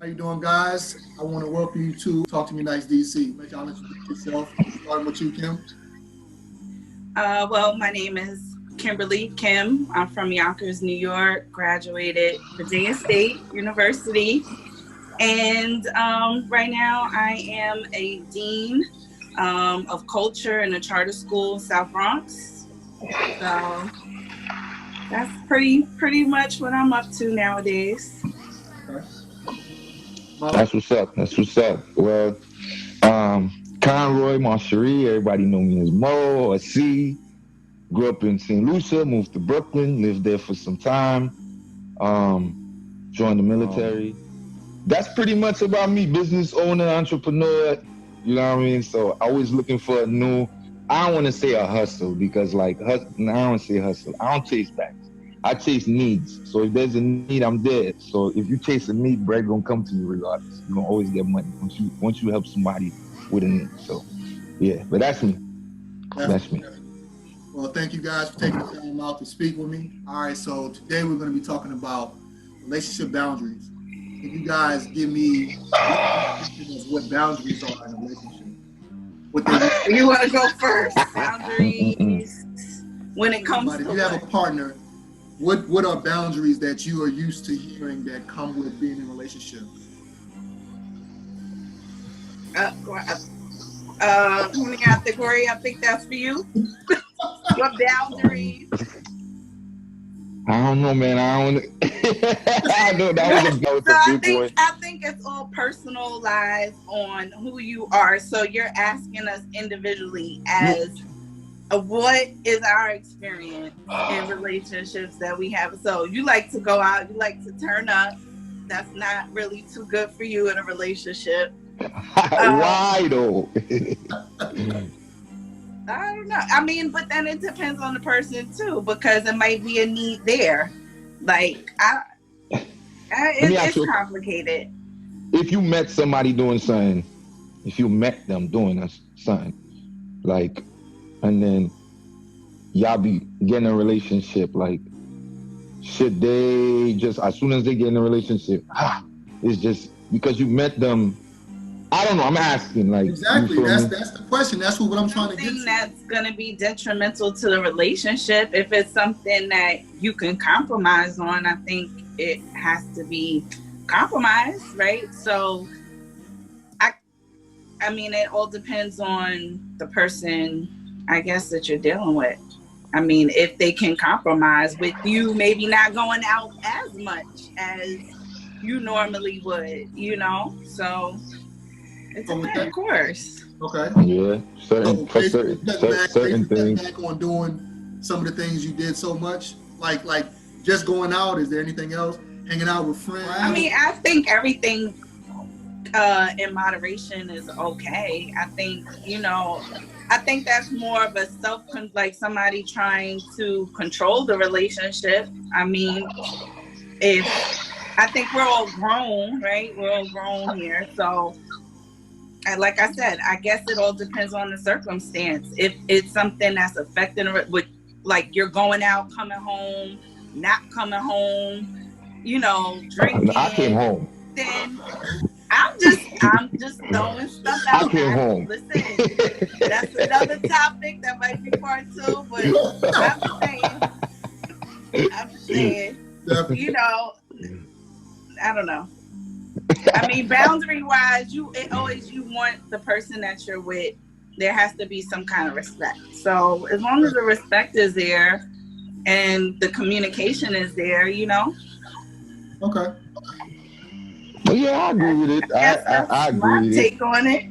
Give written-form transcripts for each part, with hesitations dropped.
How you doing, guys? I want to welcome you to Talk to Me Nice DC. Let y'all introduce yourself. Starting with you, Kim. Well, my name is Kimberly Kim. I'm from Yonkers, New York. Graduated Virginia State University, and right now I am a dean of culture in a charter school, South Bronx. So that's pretty much what I'm up to nowadays. Okay. That's Mo. what's up. That's what's up. Well, Conroy, Moncherie, everybody know me as Mo or C. Grew up in St. Lucia, moved to Brooklyn, lived there for some time. Joined the military. That's pretty much about me. Business owner, entrepreneur. You know what I mean? So always looking for a new. I don't want to say a hustle because I don't say hustle. I don't chase facts. I chase needs. So if there's a need, I'm there. So if you chase a need, bread gonna come to you regardless. You're gonna always get money once you help somebody with a need. So yeah, but that's me. That's Definitely, me. definitely. Well, thank you guys for taking the time out to speak with me. All right, so today we're going to be talking about relationship boundaries. Can you guys give me your definition of what boundaries are in a relationship? What they mean? You want to go first? Mm-mm-mm. Boundaries when it comes But if to you have a what? partner, what are boundaries that you are used to hearing that come with being in a relationship? Uh, Corey, I think that's for you. Your boundaries. I don't know, man. I don't. I know that So was a I big think one. I think it's all personalized on who you are. So you're asking us individually as what is our experience in relationships that we have. So you like to go out, you like to turn up. That's not really too good for you in a relationship. Um, Why though? I don't know. I mean, but then it depends on the person too, because it might be a need there. Like Let me ask it's you: complicated. if you met somebody doing something, if you met them doing something, like, and then y'all be getting a relationship, like, should they just as soon as they get in a relationship, it's just because you met them? I don't know. I'm asking, like, you Exactly. feel That's me? that's the question. That's what I'm trying to get Something to. that's going to be detrimental to the relationship, if it's something that you can compromise on, I think it has to be compromised, right? So I I mean, it all depends on the person, I guess, that you're dealing with. I mean, if they can compromise with you, maybe not going out as much as you normally would, So it So with depends, of that, course. okay. Yeah, So for basically, certain cutting things. back on doing some of the things you did so much, like just going out. Is there anything else? Hanging out with I friends. mean, I think everything in moderation is okay. I think that's more of a like somebody trying to control the relationship. I mean, if I think we're all grown, right? We're all grown here. So, and like I said, I guess it all depends on the circumstance. If it's something that's affecting with, like you're going out, coming home, not coming home, I came drinking, home. then I'm just throwing stuff I out. came Now, home. listen, that's another topic that might be part two, but I'm just saying, I'm just saying, you Definitely. know, I don't know. I mean, boundary wise, you want the person that you're with. There has to be some kind of respect. So as long as Right. the respect is there and the communication is there, Okay. But yeah, I agree I with it. guess I that's agree my with it. take on it.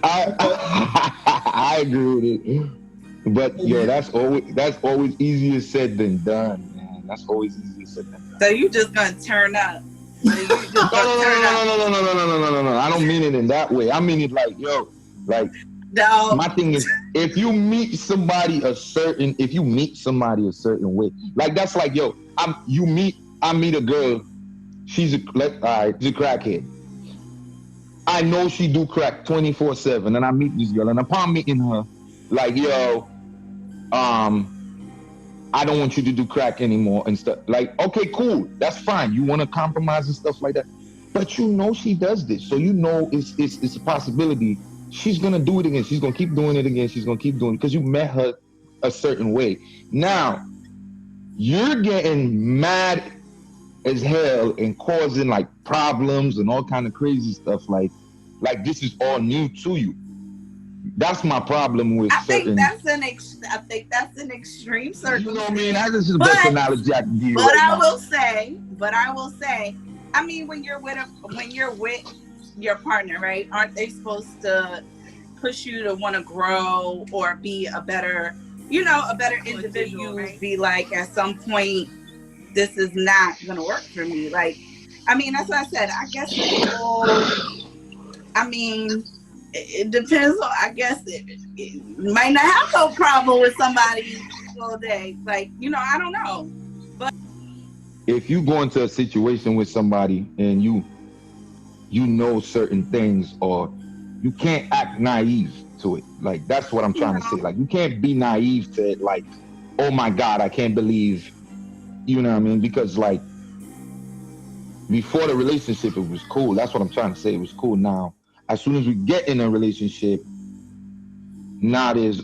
I, Okay. I agree with it. But So yo, you, that's always easier said than done, man. That's always easier said than So done. you just gonna turn up. So you No, just no, gonna no, turn up. no, no, no, no, no, no, no, no, no, no, no. I don't mean it in that way. I mean it like, yo, like No. my thing is, if you meet somebody a certain way, like that's like, yo, I meet a girl. She's a crackhead. I know she do crack 24/7, and I meet this girl, and upon meeting her, like, yo, um, I don't want you to do crack anymore and stuff. Like, okay, cool, that's fine. You want to compromise and stuff like that. but you know she does this, so you know it's a possibility she's gonna do it again. She's gonna keep doing it again. She's gonna keep doing it because you met her a certain way. Now you're getting mad as hell and causing like problems and all kind of crazy stuff. Like this is all new to you. That's my problem with I think certain. that's I think that's an extreme You know what I circumstance. mean? That's just the best analogy I can give you But right I now. will say, I mean, when you're with your partner, right? Aren't they supposed to push you to want to grow or be a better, a better individual? Right? Be like, at some point, this is not gonna work for me. Like, I mean, that's what I said. I guess it's all. I mean, it depends on. I guess it might not have no problem with somebody all day. Like, I don't know. But If you go into a situation with somebody and you know certain things, or you can't act naive to it. Like that's what I'm trying to say. Like you can't be naive to it. Like, oh my God, I can't believe. You know what I mean? Because like before the relationship, it was cool. That's what I'm trying to say. It was cool. Now, as soon as we get in a relationship, now there's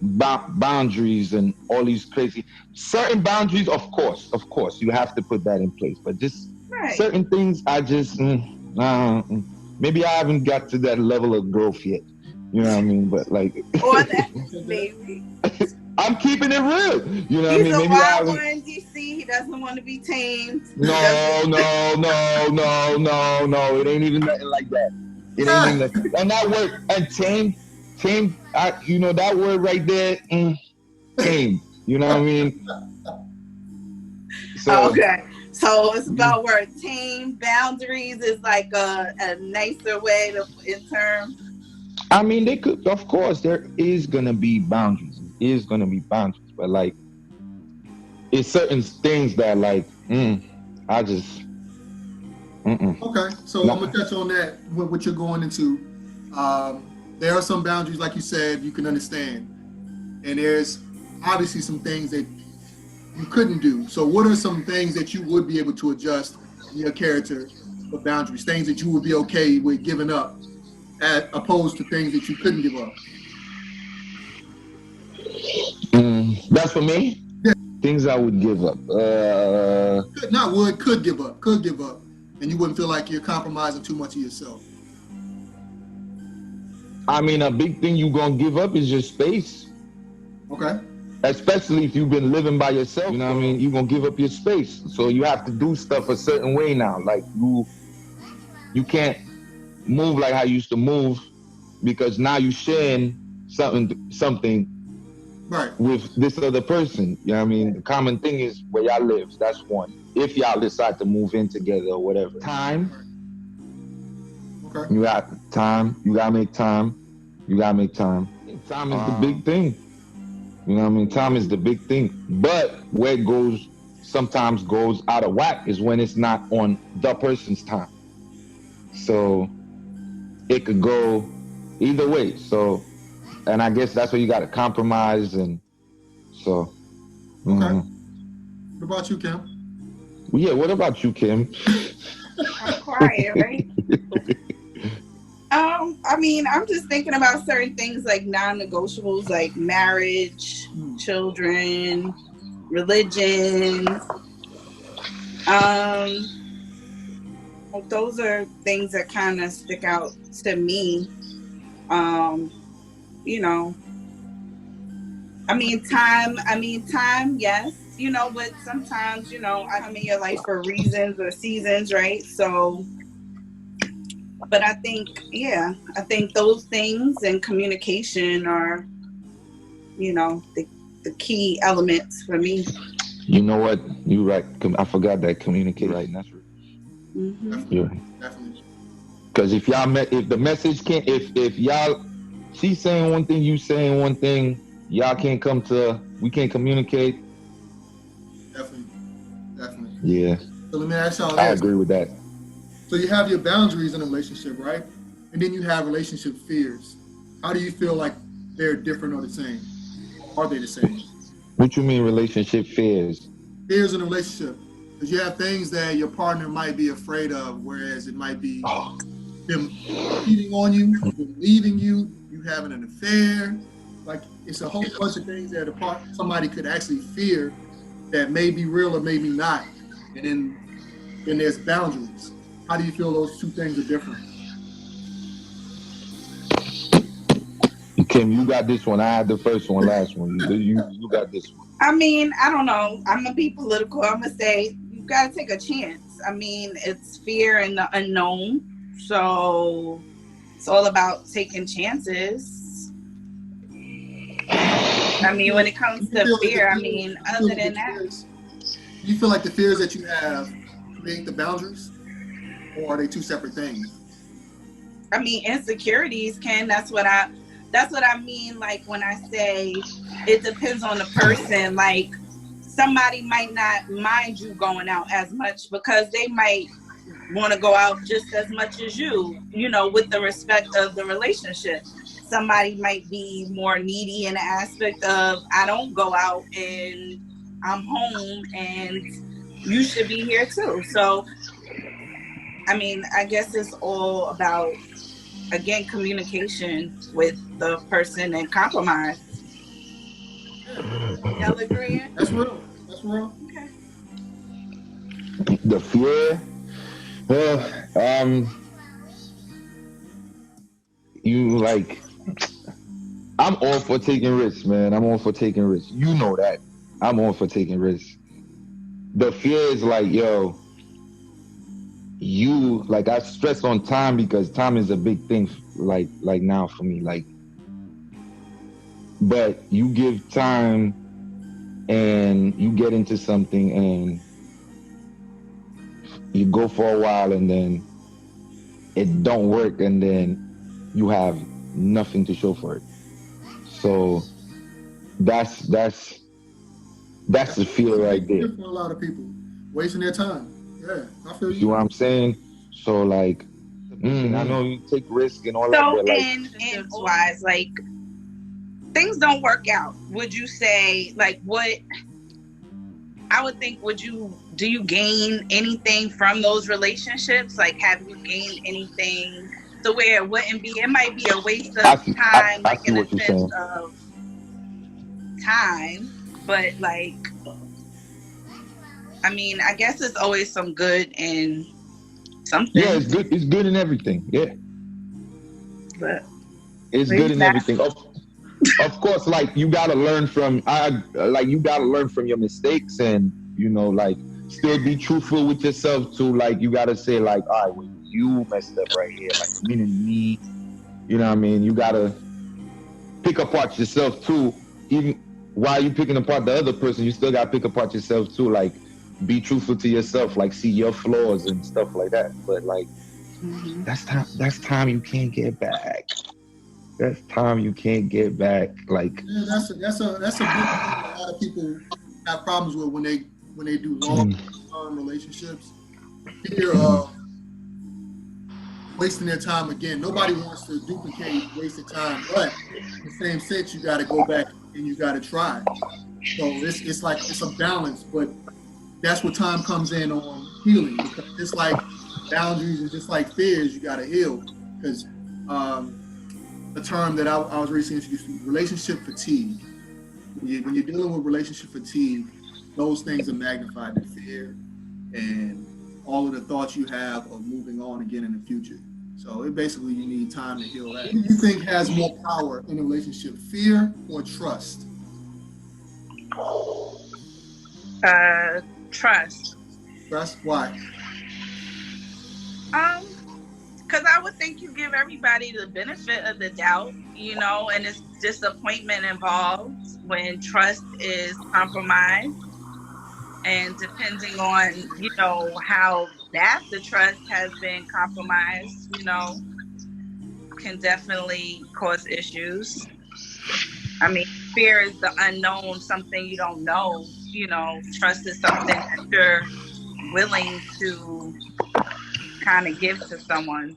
boundaries and all these crazy certain boundaries. Of course, you have to put that in place. But just certain things, I just maybe I haven't got to that level of growth yet. You know what I mean? But like, or that maybe. I'm keeping it real. You know what I mean? He's a Maybe wild one in DC. He doesn't want to be tamed. No. It ain't even nothing like that. It ain't even that. And that word, and tamed, that word right there, tamed. You know what I mean? So, okay. So it's about word. Tame boundaries is like a nicer way to in terms. I mean, they could, of course, there is gonna be boundaries. But like, it's certain things that like, I just. Okay, so I'm gonna touch on that. What you're going into. There are some boundaries, like you said, you can understand, and there's obviously some things that you couldn't do. So, what are some things that you would be able to adjust in your character for boundaries? Things that you would be okay with giving up, as opposed to things that you couldn't give up. That's for me. Yeah. Things I would give up. Could give up, and you wouldn't feel like you're compromising too much of yourself. I mean, a big thing you're gonna give up is your space. Okay. Especially if you've been living by yourself, you know what I mean? You're gonna give up your space. So you have to do stuff a certain way now. Like you can't move like how you used to move, because now you're sharing something right with this other person. You know what I mean? The common thing is where y'all live. That's one. If y'all decide to move in together or whatever. Time. Okay. You got time. You gotta make time. Time is the big thing. You know what I mean? Time is the big thing. But where it sometimes goes out of whack is when it's not on the person's time. So it could go either way. So, and I guess that's where you got to compromise. And so. Okay. What about you, Kim? Well, yeah, what about you, Kim? I'm quiet, right? I mean, I'm just thinking about certain things like non-negotiables, like marriage, children, religion. Those are things that kind of stick out to me. Time, yes, but sometimes, I come in your life for reasons or seasons, right? So, but I think those things and communication are, the key elements for me. You know what? You're right. I forgot that communicate. Right, that's right. Definitely. Because if the message can't, if y'all, she's saying one thing, you saying one thing, y'all we can't communicate. Definitely. Yeah. So let me ask y'all this. I agree with that. So you have your boundaries in a relationship, right? And then you have relationship fears. How do you feel like they're different or the same? Are they the same? What you mean relationship fears? Fears in a relationship. Because you have things that your partner might be afraid of, whereas it might be Oh, them cheating on you, them leaving you, you having an affair. Like it's a whole bunch of things that somebody could actually fear that may be real or maybe not. And then there's boundaries. How do you feel those two things are different? Kim, you got this one. I had the first one, last one. You got this one. I mean, I don't know. I'm gonna be political. I'm gonna say you gotta take a chance. I mean, it's fear and the unknown, so it's all about taking chances. I mean, when it comes to fear, I mean, other than that, Do you feel like the fears that you have create the boundaries, or are they two separate things? I mean, insecurities can. That's what I mean. Like when I say it depends on the person. Like somebody might not mind you going out as much because they might want to go out just as much as you. You know, with the respect of the relationship. Somebody might be more needy in the aspect of I don't go out and I'm home and you should be here too. So I mean, I guess it's all about again communication with the person and compromise. Yeah, Y'all agreeing? that's real. That's real. Okay. The fear. Well, you like. I'm all for taking risks, man. I'm all for taking risks. You know that. I'm all for taking risks. The fear is like, yo, you like I stress on time because time is a big thing. Like now for me, like, but you give time and you get into something and you go for a while and then it don't work and then you have nothing to show for it. So that's that's That's the fear right there. fear for a lot of people, wasting their time. Yeah, I feel You see you. what I'm saying? So like, I know you take risk and all that, So but like, in wise, like things don't work out. Would you say like what I would think would you do you gain anything from those relationships? Like have you gained anything to where it might be a waste of time, I like see in a what you're sense saying. of time, but like I mean, I guess it's always some good in Yeah, something. it's good. It's good in everything. Yeah, But it's good maybe in not. everything. Of course, like you gotta learn from like you gotta learn from your mistakes and like still be truthful with yourself too. Like you gotta say like, all right, well, you messed up right here. Like meaning me. You know what I mean? You gotta pick apart yourself too. Even while you picking apart the other person, you still gotta pick apart yourself too. Like be truthful to yourself. Like see your flaws and stuff like that. But like Mhm. that's time. That's time you can't get back. That's time you can't get back. Like. Yeah, that's a big thing that a lot of people have problems with when they do long Mm. term relationships. Fear of wasting their time again. Nobody wants to duplicate wasted time, but in the same sense, you got to go back and you got to try. So it's like it's a balance, but that's where time comes in on healing because just like boundaries and just like fears, you got to heal because um, a term that I was recently introduced to, relationship fatigue. When you're dealing with relationship fatigue, those things are magnified, the fear and all of the thoughts you have of moving on again in the future. So it basically you need time to heal that. What do you think has more power in a relationship, fear or trust? Trust. Trust? Why? Um, because I would think you give everybody the benefit of the doubt, and it's disappointment involved when trust is compromised. And depending on, how bad the trust has been compromised, can definitely cause issues. I mean, fear is the unknown, something you don't know. Trust is something that you're willing to kind of give to someone.